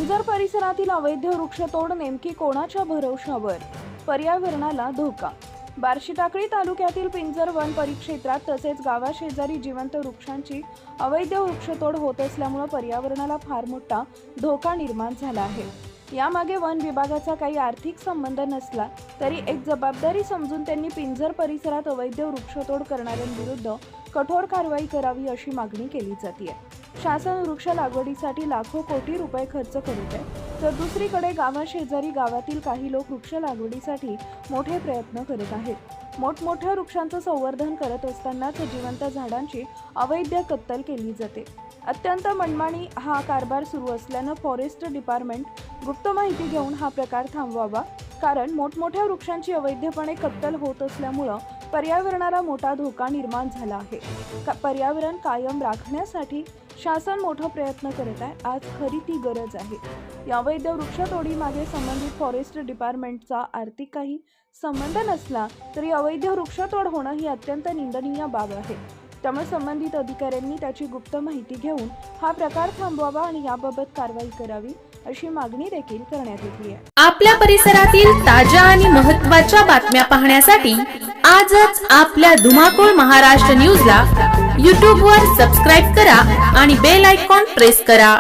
पिंजर परिसरातील अवैध वृक्षतोड नेमकी कोणाच्या भरवशावर? पर्यावरणाला धोका. बार्शीटाकळी तालुक्यातील पिंजर वन परिक्षेत्रात तसेच गावाशेजारी जिवंत वृक्षांची अवैध वृक्षतोड होत असल्यामुळे पर्यावरणाला फार मोठा धोका निर्माण झाला आहे. यामागे वन विभागाचा काही आर्थिक संबंध नसला तरी एक जबाबदारी समजून त्यांनी पिंजर परिसरात अवैध वृक्षतोड करणाऱ्यांविरुद्ध कठोर कारवाई करावी अशी मागणी केली जाते. शासन वृक्ष लागवडीसाठी लाखो कोटी रुपये खर्च करत आहे, तर दुसरीकडे गावाशेजारी गावातील काही लोक वृक्ष लागवडीसाठी मोठे प्रयत्न करत आहेत. मोठमोठ्या वृक्षांचं संवर्धन करत असतानाच जिवंत झाडांची अवैध कत्तल केली जाते. अत्यंत मनमानी हा कारभार सुरू असल्यानं फॉरेस्ट डिपार्टमेंट गुप्त माहिती घेऊन हा प्रकार थांबवावा, कारण मोठमोठ्या वृक्षांची अवैधपणे कत्तल होत असल्यामुळं पर्यावरणाला मोठा धोका निर्माण झाला आहे. पर्यावरण कायम राखण्यासाठी शासन मोठा प्रयत्न करत आहे. आज खरी ती गरज आहे. या अवैध वृक्षतोडीमागे संबंधित फॉरेस्ट डिपार्टमेंटचा आर्थिक काही संबंध नसला तरी अवैध वृक्षतोड होणं ही अत्यंत निंदनीय बाब आहे. त्यामुळे संबंधित अधिकाऱ्यांनी त्याची गुप्त माहिती घेऊन हा प्रकार थांबवावा आणि याबाबत कारवाई करावी अशी मागणी देखील करण्यात येते आहे. आपल्या परिसरातील ताज्या आणि महत्त्वाच्या बातम्या पाहण्यासाठी आजच आपल्या धुमाकूळ महाराष्ट्र न्यूजला YouTube वर सबस्क्राईब करा आणि बेल आयकॉन प्रेस करा.